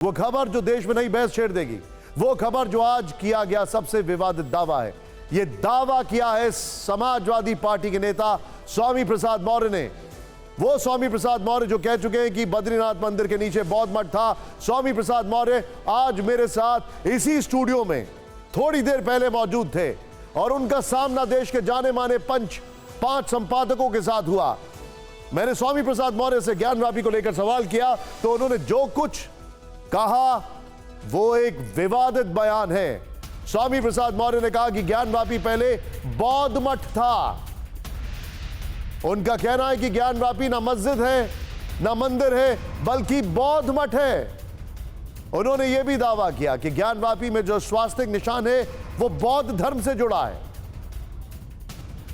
वो खबर जो देश में नई बहस छेड़ देगी, वो खबर जो आज किया गया सबसे विवादित दावा है। ये दावा किया है समाजवादी पार्टी के नेता स्वामी प्रसाद मौर्य ने। वो स्वामी प्रसाद मौर्य जो कह चुके हैं कि बद्रीनाथ मंदिर के नीचे बौद्ध मठ था। स्वामी प्रसाद मौर्य आज मेरे साथ इसी स्टूडियो में थोड़ी देर पहले मौजूद थे और उनका सामना देश के जाने माने पांच संपादकों के साथ हुआ। मैंने स्वामी प्रसाद मौर्य से ज्ञानवापी को लेकर सवाल किया तो उन्होंने जो कुछ कहा वो एक विवादित बयान है। स्वामी प्रसाद मौर्य ने कहा कि ज्ञानवापी पहले बौद्ध मठ था। उनका कहना है कि ज्ञानवापी ना मस्जिद है ना मंदिर है बल्कि बौद्ध मठ है। उन्होंने यह भी दावा किया कि ज्ञानवापी में जो स्वास्तिक निशान है वो बौद्ध धर्म से जुड़ा है।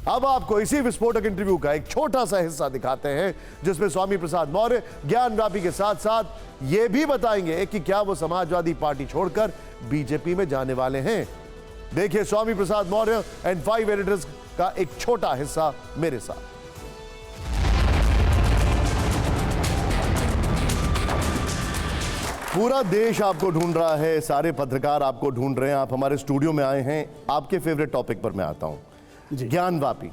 अब आपको इसी विस्फोटक इंटरव्यू का एक छोटा सा हिस्सा दिखाते हैं जिसमें स्वामी प्रसाद मौर्य ज्ञानवापी के साथ साथ यह भी बताएंगे कि क्या वो समाजवादी पार्टी छोड़कर बीजेपी में जाने वाले हैं। देखिए स्वामी प्रसाद मौर्य एंड 5 एडिटर्स का एक छोटा हिस्सा मेरे साथ। पूरा देश आपको ढूंढ रहा है, सारे पत्रकार आपको ढूंढ रहे हैं। आप हमारे स्टूडियो में आए हैं। आपके फेवरेट टॉपिक पर मैं आता हूं, ज्ञानवापी।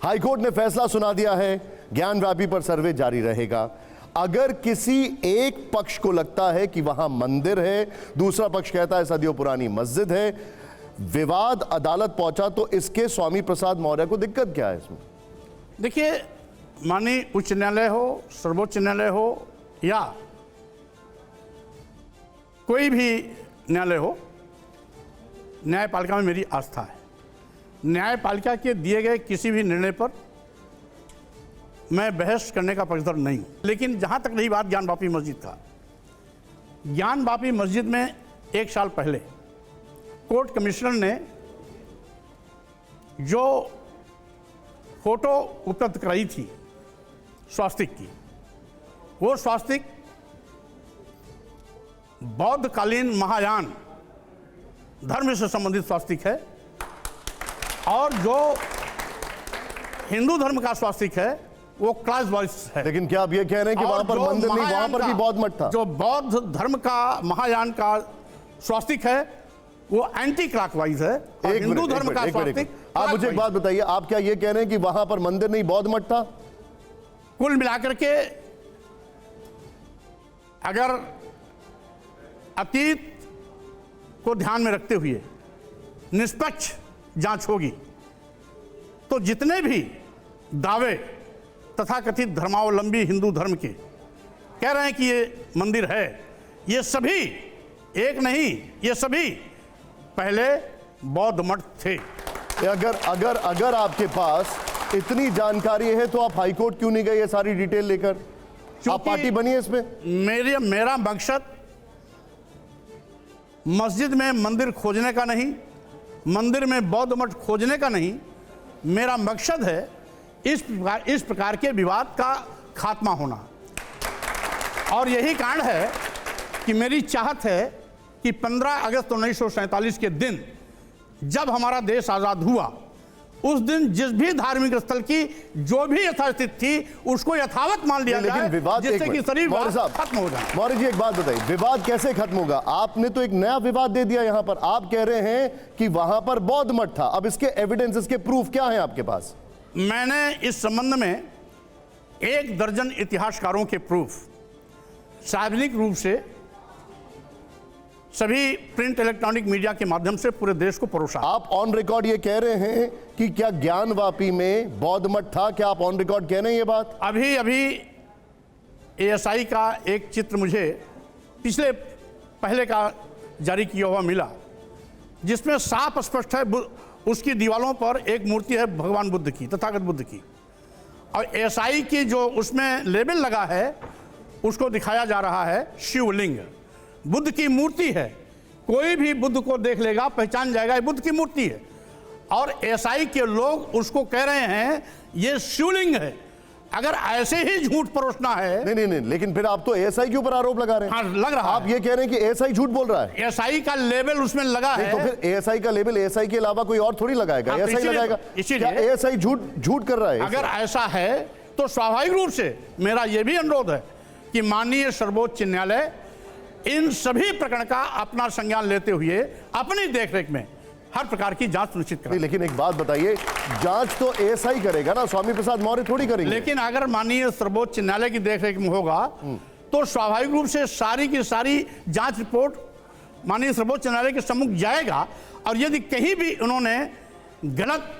हाईकोर्ट ने फैसला सुना दिया है, ज्ञानवापी पर सर्वे जारी रहेगा। अगर किसी एक पक्ष को लगता है कि वहां मंदिर है, दूसरा पक्ष कहता है सदियों पुरानी मस्जिद है, विवाद अदालत पहुंचा तो इसके स्वामी प्रसाद मौर्य को दिक्कत क्या है इसमें? देखिए, माननीय उच्च न्यायालय हो, सर्वोच्च न्यायालय हो या कोई भी न्यायालय हो, न्यायपालिका में मेरी आस्था है। न्यायपालिका के दिए गए किसी भी निर्णय पर मैं बहस करने का पक्षधर नहीं हूं। लेकिन जहां तक रही बात ज्ञानवापी मस्जिद का, ज्ञानवापी मस्जिद में 1 साल पहले कोर्ट कमिश्नर ने जो फोटो उपलब्ध कराई थी स्वास्तिक की, वो स्वास्तिक बौद्धकालीन महायान धर्म से संबंधित स्वास्तिक है और जो हिंदू धर्म का स्वास्तिक है वो क्लास वाइज है। लेकिन क्या आप ये कह रहे हैं कि वहां पर मंदिर नहीं, वहां पर भी बौद्ध मठ था? जो बौद्ध धर्म का महायान का स्वास्तिक है वो एंटी क्लॉकवाइज है और हिंदू धर्म का स्वास्तिक। आप मुझे एक बात बताइए, आप क्या ये कह रहे हैं कि वहां पर मंदिर नहीं बौद्ध मठ था? कुल मिलाकर के अगर अतीत को ध्यान में रखते हुए निष्पक्ष जांच होगी तो जितने भी दावे तथाकथित धर्मावलंबी हिंदू धर्म के कह रहे हैं कि ये मंदिर है, ये सभी एक नहीं, ये सभी पहले बौद्ध मठ थे। अगर आपके पास इतनी जानकारी है तो आप हाईकोर्ट क्यों नहीं गए ये सारी डिटेल लेकर? आप पार्टी बनी है इसमें? मेरा मकसद मस्जिद में मंदिर खोजने का नहीं, मंदिर में बौद्ध मठ खोजने का नहीं। मेरा मकसद है इस प्रकार के विवाद का खात्मा होना। और यही कारण है कि मेरी चाहत है कि 15 अगस्त 1947 के दिन जब हमारा देश आज़ाद हुआ, उस दिन जिस भी धार्मिक स्थल की जो भी यथास्थिति थी उसको यथावत मान लिया जाए, जिससे कि शरीर खत्म हो जाए। मौर्य जी एक बात बताइए, विवाद कैसे खत्म होगा? आपने तो एक नया विवाद दे दिया यहां पर। आप कह रहे हैं कि वहां पर बौद्ध मठ था। अब इसके एविडेंस, इसके प्रूफ क्या है आपके पास? मैंने इस संबंध में 1 दर्जन इतिहासकारों के प्रूफ सार्वजनिक रूप से सभी प्रिंट इलेक्ट्रॉनिक मीडिया के माध्यम से पूरे देश को परोसा। आप ऑन रिकॉर्ड ये कह रहे हैं कि क्या ज्ञानवापी में बौद्ध मठ था? क्या आप ऑन रिकॉर्ड कह रहे हैं ये बात? अभी एएसआई का एक चित्र मुझे पहले का जारी किया हुआ मिला जिसमें साफ स्पष्ट है उसकी दीवारों पर एक मूर्ति है भगवान बुद्ध की, तथागत बुद्ध की, और एएसआई की जो उसमें लेबल लगा है उसको दिखाया जा रहा है शिवलिंग, बुद्ध की मूर्ति है। कोई भी बुद्ध को देख लेगा, पहचान जाएगा ये बुद्ध की मूर्ति है। और एएसआई के लोग उसको कह रहे हैं ये शिवलिंग है। अगर ऐसे ही झूठ परोसना है नहीं, लेकिन फिर आप तो एएसआई के ऊपर आरोप लगा रहे हैं। हाँ, लग रहा आप ये कह रहे हैं कि एएसआई झूठ बोल रहा है। एएसआई का लेबल उसमें लगा है तो फिर एएसआई का लेबल एएसआई के अलावा कोई और थोड़ी लगाएगा? एएसआई लगाएगा। क्या एएसआई झूठ कर रहा है? अगर ऐसा है तो स्वाभाविक रूप से मेरा यह भी अनुरोध है कि माननीय सर्वोच्च न्यायालय इन सभी प्रकरण का अपना संज्ञान लेते हुए अपनी देखरेख में हर प्रकार की जांच सुनिश्चित करें। लेकिन एक बात बताइए, जांच तो एएसआई करेगा ना, स्वामी प्रसाद मौर्य थोड़ी करेंगे। लेकिन अगर माननीय सर्वोच्च न्यायालय की देखरेख में होगा तो स्वाभाविक रूप से सारी की सारी जांच रिपोर्ट माननीय सर्वोच्च न्यायालय के सम्मुख जाएगा, और यदि कहीं भी उन्होंने गलत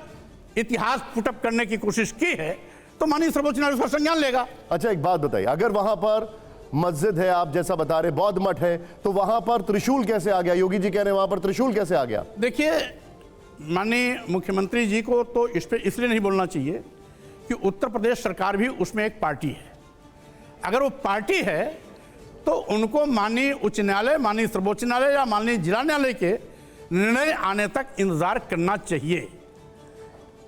इतिहास पुटअप करने की कोशिश की है तो माननीय सर्वोच्च न्यायालय उसका संज्ञान लेगा। अच्छा, एक बात बताइए, अगर वहां पर मस्जिद है, आप जैसा बता रहे बौद्ध मठ है, तो वहां पर त्रिशूल कैसे आ गया? योगी जी कह रहे हैं वहां पर त्रिशूल कैसे आ गया? देखिए, माननीय मुख्यमंत्री जी को तो इस पे इसलिए नहीं बोलना चाहिए कि उत्तर प्रदेश सरकार भी उसमें एक पार्टी है। अगर वो पार्टी है तो उनको माननीय उच्च न्यायालय, माननीय सर्वोच्च न्यायालय या माननीय जिला न्यायालय के निर्णय आने तक इंतजार करना चाहिए।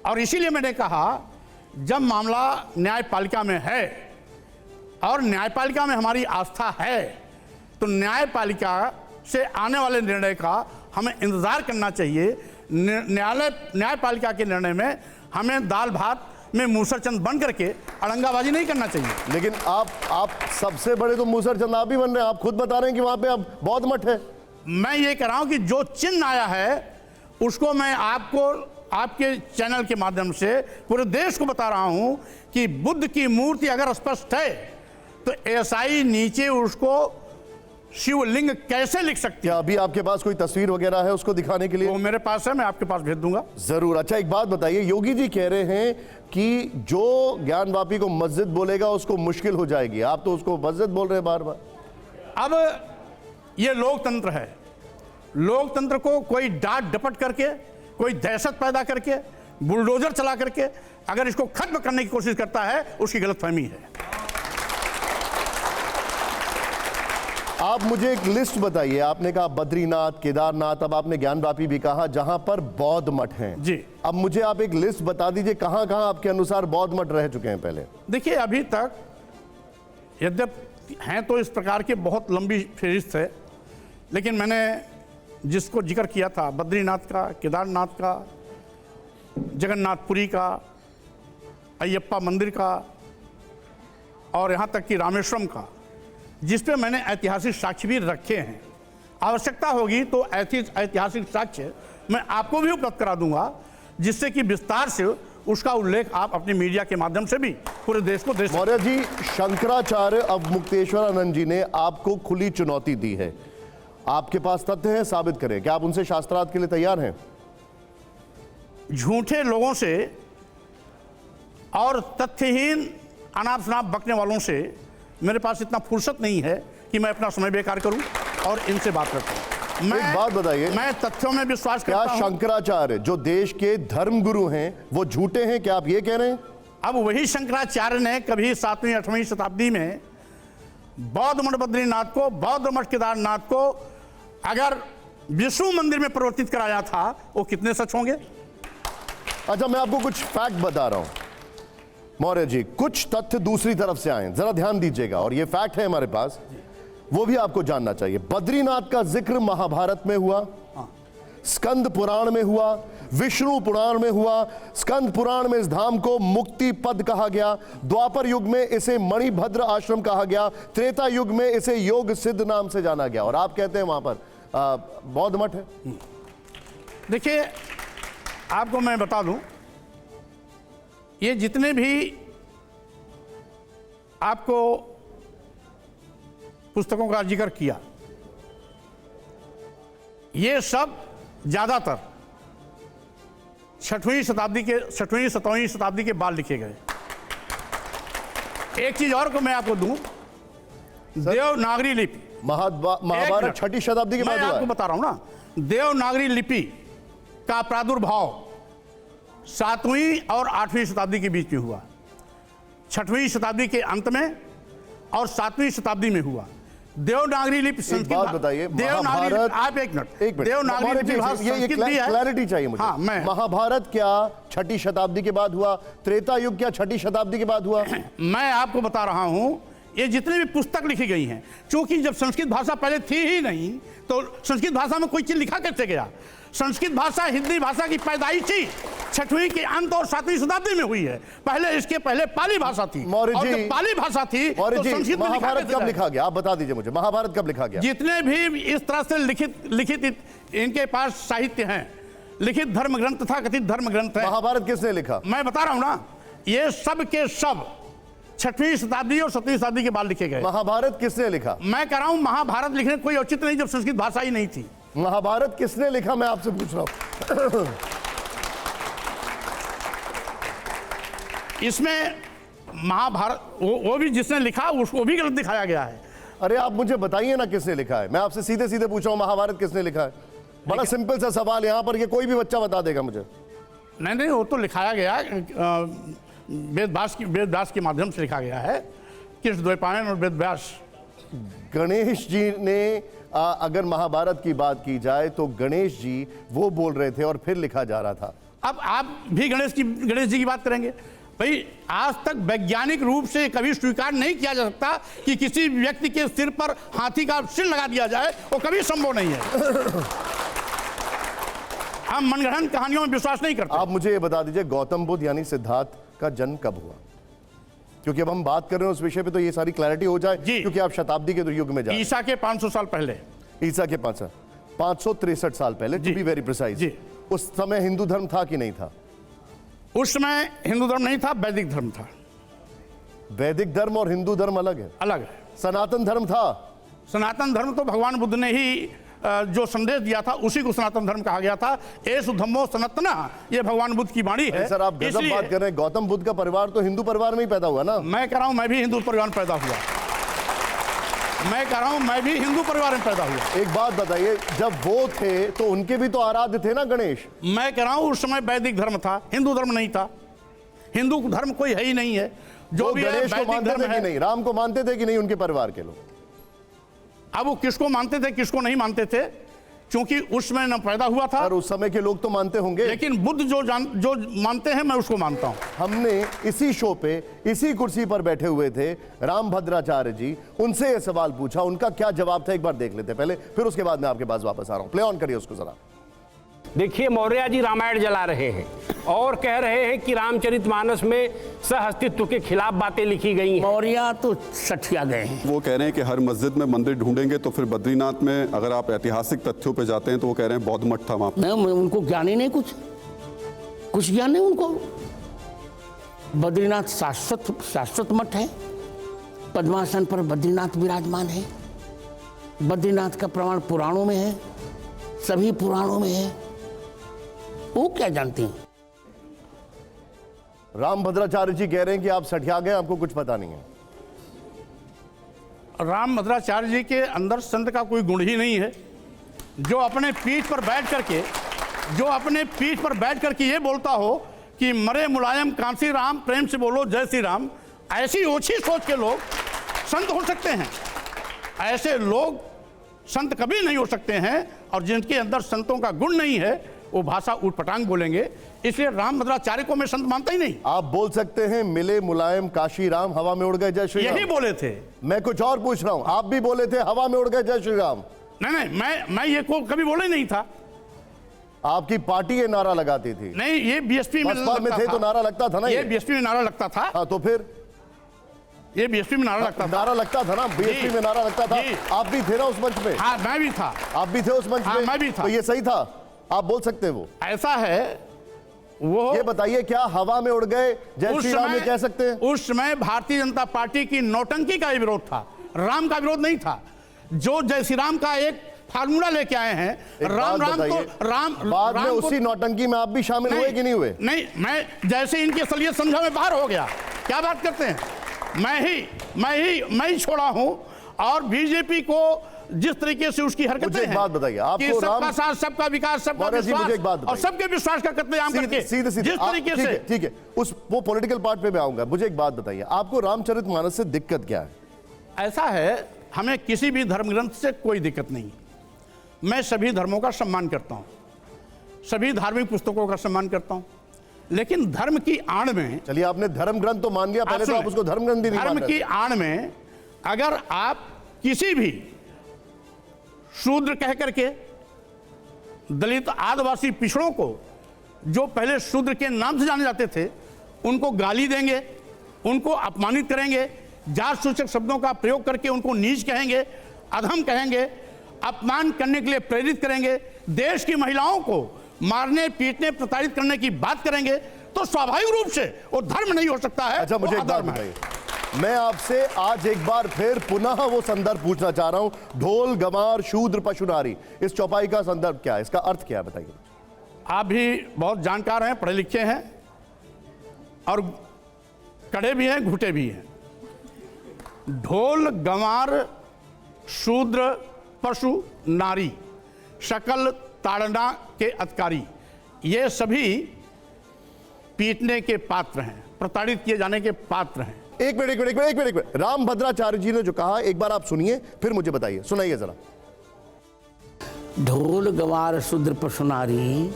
और इसीलिए मैंने कहा, जब मामला न्यायपालिका में है और न्यायपालिका में हमारी आस्था है, तो न्यायपालिका से आने वाले निर्णय का हमें इंतजार करना चाहिए। न्यायपालिका के निर्णय में हमें दाल भात में मूसरचंद बन करके अड़ंगाबाजी नहीं करना चाहिए। लेकिन आप सबसे बड़े तो मूसरचंद आप ही बन रहे हैं। आप खुद बता रहे हैं कि वहां पे अब बौद्ध मठ है। मैं ये कह रहा हूं कि जो चिन्ह आया है उसको मैं आपको आपके चैनल के माध्यम से पूरे देश को बता रहा हूं कि बुद्ध की मूर्ति अगर स्पष्ट है तो एएसआई नीचे उसको शिवलिंग कैसे लिख सकती है? क्या अभी आपके पास कोई तस्वीर वगैरह है उसको दिखाने के लिए? वो मेरे पास है, मैं आपके पास भेज दूंगा। जरूर। अच्छा, एक बात बताइए, योगी जी कह रहे हैं कि जो ज्ञानवापी को मस्जिद बोलेगा उसको मुश्किल हो जाएगी, आप तो उसको मस्जिद बोल रहे हैं बार बार। अब ये लोकतंत्र है, लोकतंत्र को कोई डांट डपट करके, कोई दहशत पैदा करके, बुलडोजर चला करके अगर इसको खत्म करने की कोशिश करता है, उसकी गलतफहमी है। आप मुझे एक लिस्ट बताइए। आपने कहा बद्रीनाथ, केदारनाथ, अब आपने ज्ञानवापी भी कहा जहां पर बौद्ध मठ हैं जी। अब मुझे आप एक लिस्ट बता दीजिए कहां कहां आपके अनुसार बौद्ध मठ रह चुके हैं पहले। देखिए, अभी तक यद्यपि हैं तो इस प्रकार के बहुत लंबी फहरिस्त है, लेकिन मैंने जिसको जिक्र किया था, बद्रीनाथ का, केदारनाथ का, जगन्नाथपुरी का, अयप्पा मंदिर का, और यहाँ तक कि रामेश्वरम का, जिस पे मैंने ऐतिहासिक साक्ष्य भी रखे हैं। आवश्यकता होगी तो ऐतिहासिक साक्ष्य मैं आपको भी उपलब्ध करा दूंगा, जिससे कि विस्तार से उसका उल्लेख आप अपने मीडिया के माध्यम से भी पूरे देश को दे सकते। मौर्य जी, शंकराचार्य अवमुक्तेश्वरानंद जी ने आपको खुली चुनौती दी है, आपके पास तथ्य हैं, साबित करें। क्या आप उनसे शास्त्रार्थ के लिए तैयार हैं? झूठे लोगों से और तथ्यहीन अनाप शनाप बकने वालों से मेरे पास इतना फुर्सत नहीं है कि मैं अपना समय बेकार करूं और इनसे बात करता हूं। एक बात बताइए, मैं तथ्यों में विश्वास करता हूं। क्या शंकराचार्य जो देश के धर्म गुरु हैं वो झूठे हैं? क्या आप ये कह रहे हैं? अब वही शंकराचार्य ने कभी 7वीं 8वीं शताब्दी में बौद्ध मठ बद्रीनाथ को, बौद्ध मठ केदारनाथ को अगर विष्णु मंदिर में परिवर्तित कराया था, वो कितने सच होंगे? अच्छा, मैं आपको कुछ फैक्ट बता रहा हूं मौर्य जी, कुछ तथ्य दूसरी तरफ से आए, जरा ध्यान दीजिएगा, और ये फैक्ट है हमारे पास, वो भी आपको जानना चाहिए। बद्रीनाथ का जिक्र महाभारत में हुआ, स्कंद पुराण में हुआ, विष्णु पुराण में हुआ। स्कंद पुराण में इस धाम को मुक्ति पद कहा गया, द्वापर युग में इसे मणिभद्र आश्रम कहा गया, त्रेता युग में इसे योग सिद्ध नाम से जाना गया, और आप कहते हैं वहां पर बौद्ध मठ है। देखिए, आपको मैं बता दूं, ये जितने भी आपको पुस्तकों का जिक्र किया, ये सब ज्यादातर 6वीं 7वीं शताब्दी के बाद लिखे गए। एक चीज और को मैं आपको दूं, देवनागरी लिपि, महाभारत 6ठी शताब्दी के बाद मैं हुआ आपको है। बता रहा हूं ना, देवनागरी लिपि का प्रादुर्भाव 7वीं और 8वीं शताब्दी के बीच में हुआ, 6वीं शताब्दी के अंत में और 7वीं शताब्दी में हुआ। देवनागरी लिपि संस्कृत, बात बताइए, देवनागरी, आप एक मिनट, देवनागरी लिपि ये क्लैरिटी चाहिए मुझे। हाँ, मैं महाभारत क्या 6ठी शताब्दी के बाद हुआ? त्रेता युग क्या 6ठी शताब्दी के बाद हुआ? मैं आपको बता रहा हूं, ये जितनी भी पुस्तक लिखी गई हैं, क्योंकि जब संस्कृत भाषा पहले थी ही नहीं तो संस्कृत भाषा में कोई चीज लिखा कैसे गया? संस्कृत भाषा हिंदी भाषा की पैदाइशी 6वीं के अंत और 7वीं शताब्दी में हुई है। पहले इसके पहले पाली भाषा थी, मौर्य और जी, जब पाली भाषा थी तो संस्कृत में महाभारत कब लिखा गया? आप बता दीजिए मुझे, महाभारत कब लिखा गया? जितने भी इस तरह से लिखित इनके पास साहित्य हैं, लिखित धर्म ग्रंथ था, कथित धर्म ग्रंथ है। महाभारत किसने लिखा? मैं बता रहा हूं ना, ये सब के सब 6वीं शताब्दी और 7वीं शताब्दी के बाद लिखे गए। महाभारत किसने लिखा? मैं कह रहा हूं महाभारत लिखने कोई औचित्य नहीं जब संस्कृत भाषा ही नहीं थी। महाभारत किसने लिखा, मैं आपसे पूछ रहा हूं। इसमें महाभारत वो भी जिसने लिखा उसको भी गलत दिखाया गया है। अरे आप मुझे बताइए ना किसने लिखा है, मैं आपसे सीधे सीधे पूछ रहा हूं महाभारत किसने लिखा है। बड़ा सिंपल सा सवाल, यहां पर ये कोई भी बच्चा बता देगा मुझे। नहीं, वो तो लिखाया गया वेदव्यास के माध्यम से लिखा गया है, कृष्ण द्वैपायन और वेदव्यास। गणेश जी ने अगर महाभारत की बात की जाए तो गणेश जी वो बोल रहे थे और फिर लिखा जा रहा था। अब आप भी गणेश जी की बात करेंगे? भाई आज तक वैज्ञानिक रूप से कभी स्वीकार नहीं किया जा सकता कि किसी व्यक्ति के सिर पर हाथी का सिर लगा दिया जाए, वो कभी संभव नहीं है। हम मनगढ़ंत कहानियों में विश्वास नहीं करते। आप मुझे ये बता दीजिए गौतम बुद्ध यानी सिद्धार्थ का जन्म कब हुआ? क्योंकि अब हम बात कर रहे हैं उस विषय पे तो ये सारी क्लैरिटी हो जाए, क्योंकि आप शताब्दी के युग में जाए। ईसा के 500 साल पहले, ईसा के 563 साल पहले, टू बी वेरी प्रिसाइज। उस समय हिंदू धर्म था कि नहीं था? उस समय हिंदू धर्म नहीं था, वैदिक धर्म था। वैदिक धर्म और हिंदू धर्म अलग है। अलग है। सनातन धर्म था। सनातन धर्म तो भगवान बुद्ध ने ही जो संदेश दिया था उसी को सनातन धर्म कहा गया था। एसु धम्मो सनातना, ये भगवान बुद्ध की वाणी है। सर आप गजब बात कर रहे हैं। गौतम बुद्ध का परिवार तो हिंदू परिवार में ही पैदा हुआ ना? मैं कह रहा हूं मैं भी हिंदू परिवार में पैदा हुआ। मैं कह रहा हूं मैं भी हिंदू परिवार में पैदा हुआ। एक बात बताइए, जब वो थे तो उनके भी तो आराध्य थे ना गणेश? मैं कह रहा हूं उस समय वैदिक धर्म था, हिंदू धर्म नहीं था। हिंदू धर्म कोई है ही नहीं है। जो भी गणेश को मानते थे कि नहीं? राम को मानते थे कि नहीं उनके परिवार के लोग? अब वो किसको मानते थे किसको नहीं मानते थे, क्योंकि उस समय न पैदा हुआ था। और उस समय के लोग तो मानते होंगे, लेकिन बुद्ध जो मानते हैं मैं उसको मानता हूं। हमने इसी शो पे इसी कुर्सी पर बैठे हुए थे रामभद्राचार्य जी, उनसे ये सवाल पूछा, उनका क्या जवाब था एक बार देख लेते पहले, फिर उसके बाद मैं आपके पास वापस आ रहा हूं। प्ले ऑन करिए उसको जरा। देखिए, मौर्य जी रामायण जला रहे हैं और कह रहे हैं कि रामचरितमानस में सहअस्तित्व के खिलाफ बातें लिखी गई हैं। मौर्य तो सठिया गए हैं। वो कह रहे हैं कि हर मस्जिद में मंदिर ढूंढेंगे तो फिर बद्रीनाथ में अगर आप ऐतिहासिक तथ्यों पे जाते हैं तो वो कह रहे हैं बौद्ध मठ था वहां पर। नहीं, उनको ज्ञान ही नहीं, कुछ ज्ञान नहीं उनको। बद्रीनाथ शाश्वत मठ है। पद्मासन पर बद्रीनाथ विराजमान है। बद्रीनाथ का प्रमाण पुराणों में है, सभी पुराणों में है। वो क्या जानते हैं? रामभद्राचार्य जी कह रहे हैं कि आप सठिया गए, आपको कुछ पता नहीं है। रामभद्राचार्य जी के अंदर संत का कोई गुण ही नहीं है। जो अपने पीठ पर बैठ करके ये बोलता हो कि मरे मुलायम कांसी राम, प्रेम से बोलो जय श्री राम, ऐसी ओछी सोच के लोग संत हो सकते हैं? ऐसे लोग संत कभी नहीं हो सकते हैं। और जिनके अंदर संतों का गुण नहीं है वो भाषा उठपटांग बोलेंगे। इसलिए रामभद्राचार्य को मैं संत मानता ही नहीं। आप बोल सकते हैं मिले मुलायम काशी राम, हवा में उड़ गए जय श्री राम। यही बोले थे। मैं कुछ और पूछ रहा हूं, आप भी बोले थे हवा में उड़ गए जय श्री राम। नहीं, मैं ये को कभी बोले नहीं था। आपकी पार्टी ये नारा लगाती थी। नहीं, ये बीएसपी में थे तो नारा लगता था ना? ये बीएसपी में नारा लगता था। हाँ, तो फिर ये बीएसपी में नारा लगता था। नारा लगता था ना, बीएसपी में नारा लगता था। आप भी थे ना उस मंच पे? हाँ, मैं भी था। आप भी थे उस मंच पे? मैं भी था। तो ये सही था, आप बोल सकते हैं। वो ऐसा है, वो ये बताइए क्या हवा में उड़ गए जय श्री राम ये कह सकते हैं? उस समय भारतीय जनता पार्टी की नौटंकी का विरोध था, राम का विरोध नहीं था। जो जय श्री राम का एक फार्मूला लेके आए हैं, राम बाद में उसी नौटंकी में आप भी शामिल हुए कि नहीं हुए? नहीं, मैं जैसे इनकी असलियत समझा मैं बाहर हो गया। क्या बात करते हैं? मैं ही छोड़ा हूं। और बीजेपी को जिस तरीके से उसकी हरकतें हैं, बात बताइए आपको, सबका साथ, सबका विकास, सबका विश्वास और सबके विश्वास का कत्लेआम करके सीधे जिस तरीके से। ठीक है, वो पॉलिटिकल पार्ट पे मैं आऊंगा। मुझे एक बात बताइए, आपको रामचरितमानस से दिक्कत क्या है? ऐसा है, हमें किसी भी धर्म ग्रंथ से कोई दिक्कत नहीं। मैं सभी धर्मों का सम्मान करता हूं, सभी धार्मिक पुस्तकों का सम्मान करता हूं, लेकिन धर्म की आड़ में। चलिए, आपने धर्म ग्रंथ तो मान लिया, पहले तो आप उसको धर्म ग्रंथ ही नहीं मान रहे। धर्म की आड़ में अगर आप किसी भी शूद्र कह करके दलित आदिवासी पिछड़ों को, जो पहले शूद्र के नाम से जाने जाते थे, उनको गाली देंगे, उनको अपमानित करेंगे, जात सूचक शब्दों का प्रयोग करके उनको नीच कहेंगे, अधम कहेंगे, अपमान करने के लिए प्रेरित करेंगे, देश की महिलाओं को मारने पीटने प्रताड़ित करने की बात करेंगे, तो स्वाभाविक रूप से वो धर्म नहीं हो सकता है। अच्छा, मुझे वो एक बात अधर्म है। बताइए, मैं आपसे आज एक बार फिर पुनः वो संदर्भ पूछना चाह रहा हूं, ढोल गंवार शूद्र पशु नारी, इस चौपाई का संदर्भ क्या है, इसका अर्थ क्या है, बताइए। आप भी बहुत जानकार हैं, पढ़े लिखे हैं और कड़े भी हैं, घुटे भी हैं। ढोल गंवार शूद्र पशु नारी, शकल ताड़ना के अधिकारी, ये सभी पीटने के पात्र हैं, प्रताड़ित किए जाने के पात्र हैं। एक मिनट, रामभद्राचार्य जी ने जो कहा एक बार आप सुनिए, फिर मुझे बताइए, सुनाइए जरा। ढोल गंवार शूद्र पशु नारी,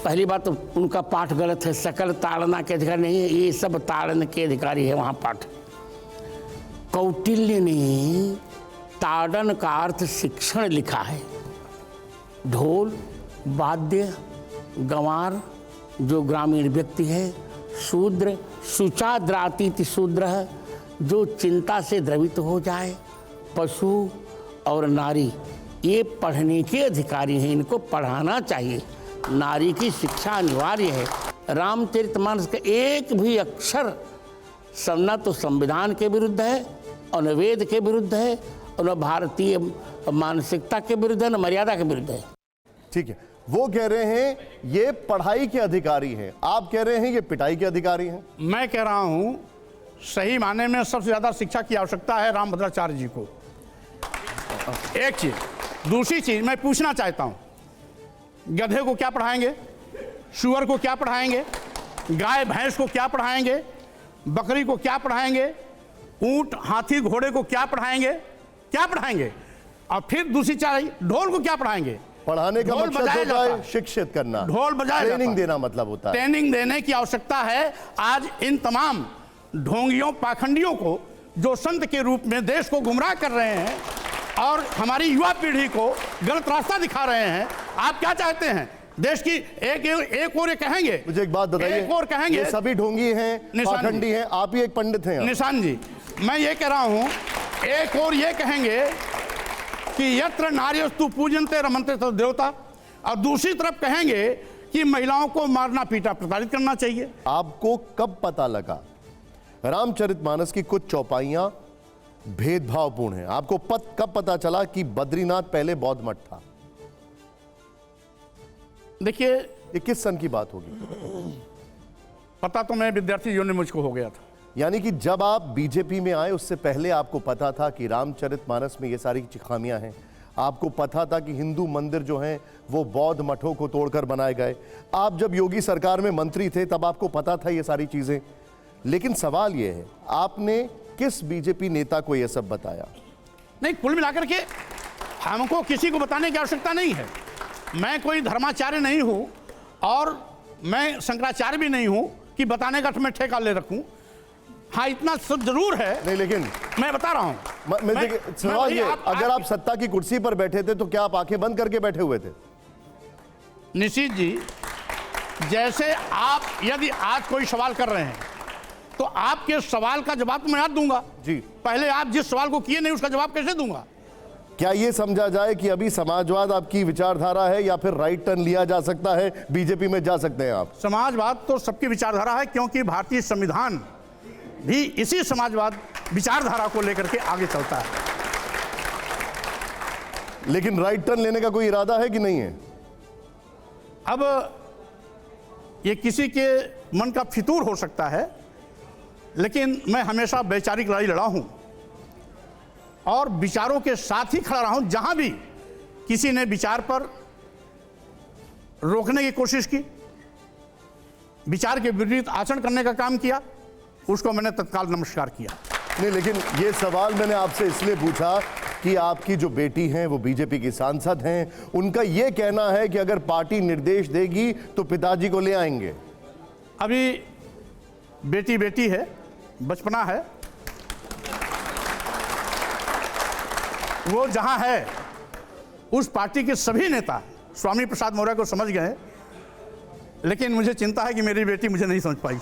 पहली बात तो उनका पाठ गलत है। सकल ताड़ना के अधिकारी नहीं है, ये सब ताड़न के अधिकारी है वहाँ पाठ। कौटिल्य ने ताड़न का अर्थ शिक्षण लिखा है। ढोल वाद्य, गंवार जो ग्रामीण व्यक्ति है, शूद्र शुचाद्रातीति शूद्र है जो चिंता से द्रवित हो जाए, पशु और नारी ये पढ़ने के अधिकारी हैं, इनको पढ़ाना चाहिए। नारी की शिक्षा अनिवार्य है। रामचरितमानस का एक भी अक्षर न तो संविधान के विरुद्ध है और न वेद के विरुद्ध है और न भारतीय मानसिकता के विरुद्ध है, न मर्यादा के विरुद्ध है। ठीक है, वो कह रहे हैं ये पढ़ाई के अधिकारी हैं, आप कह रहे हैं ये पिटाई के अधिकारी हैं। मैं कह रहा हूं सही माने में सबसे ज्यादा शिक्षा की आवश्यकता है रामभद्राचार्य जी को। एक चीज, दूसरी चीज मैं पूछना चाहता हूं, गधे को क्या पढ़ाएंगे, सुअर को क्या पढ़ाएंगे, गाय भैंस को क्या पढ़ाएंगे, बकरी को क्या पढ़ाएंगे, ऊंट हाथी घोड़े को क्या पढ़ाएंगे, क्या पढ़ाएंगे? और फिर दूसरी चीज, ढोल को क्या पढ़ाएंगे? पढ़ाने का मकसद होता है शिक्षित करना, ढोल बजाया ट्रेनिंग देना मतलब होता है। ट्रेनिंग देने की आवश्यकता है। आज इन तमाम ढोंगियों पाखंडियों को जो संत के रूप में देश को गुमराह कर रहे हैं और हमारी युवा पीढ़ी को गलत रास्ता दिखा रहे हैं, आप क्या चाहते हैं? देश की एक और ये कहेंगे, मुझे एक बात बताइए, एक और कहेंगे ये सभी ढोंगी हैं, पाखंडी हैं, आप ही एक पंडित हैं। निशान जी, मैं ये कह रहा हूं, एक और ये कहेंगे कि यत्र नार्यस्तु पूजन्ते रमन्ते तत् देवता, और दूसरी तरफ कहेंगे कि महिलाओं को मारना पीटा प्रताड़ित करना चाहिए। आपको कब पता लगा रामचरितमानस की कुछ चौपाइयां भेदभावपूर्ण हैं? आपको कब पता चला कि बद्रीनाथ पहले बौद्ध मठ था? देखिए, ये किस सन की बात होगी? पता तो मैं विद्यार्थी जीवन में मुझको हो गया था। यानी कि जब आप बीजेपी में आए उससे पहले आपको पता था कि रामचरितमानस में ये सारी खामियां हैं, आपको पता था कि हिंदू मंदिर जो हैं वो बौद्ध मठों को तोड़कर बनाए गए। आप जब योगी सरकार में मंत्री थे तब आपको पता था ये सारी चीजें। लेकिन सवाल ये है, आपने किस बीजेपी नेता को ये सब बताया? नहीं, कुल मिलाकर के हमको किसी को बताने की आवश्यकता नहीं है। मैं कोई धर्माचार्य नहीं हूं और मैं शंकराचार्य भी नहीं हूं कि बताने का मैं ठेका ले रखूं। हाँ, इतना सब जरूर है। नहीं, लेकिन मैं बता रहा हूं। सवाल ये, अगर आप सत्ता की कुर्सी पर बैठे थे तो क्या आप आंखें बंद करके बैठे हुए थे? निशित जी, जैसे आप यदि आज कोई सवाल कर रहे हैं तो आपके सवाल का जवाब तो मैं आज दूंगा जी। पहले आप जिस सवाल को किए नहीं उसका जवाब कैसे दूंगा? क्या ये समझा जाए कि अभी समाजवाद आपकी विचारधारा है या फिर राइट टर्न लिया जा सकता है, बीजेपी में जा सकते हैं आप? समाजवाद तो सबकी विचारधारा है, क्योंकि भारतीय संविधान भी इसी समाजवाद विचारधारा को लेकर के आगे चलता है। लेकिन राइट टर्न लेने का कोई इरादा है कि नहीं है? अब ये किसी के मन का फितूर हो सकता है, लेकिन मैं हमेशा वैचारिक लड़ाई लड़ा हूं और विचारों के साथ ही खड़ा रहा हूं। जहां भी किसी ने विचार पर रोकने की कोशिश की, विचार के विपरीत आचरण करने का काम किया, उसको मैंने तत्काल नमस्कार किया। नहीं, लेकिन ये सवाल मैंने आपसे इसलिए पूछा कि आपकी जो बेटी हैं वो बीजेपी की सांसद हैं, उनका ये कहना है कि अगर पार्टी निर्देश देगी तो पिताजी को ले आएंगे। अभी बेटी बेटी है, बचपना है, वो जहां है उस पार्टी के सभी नेता स्वामी प्रसाद मौर्य को समझ गए, लेकिन मुझे चिंता है कि मेरी बेटी मुझे नहीं समझ पाई।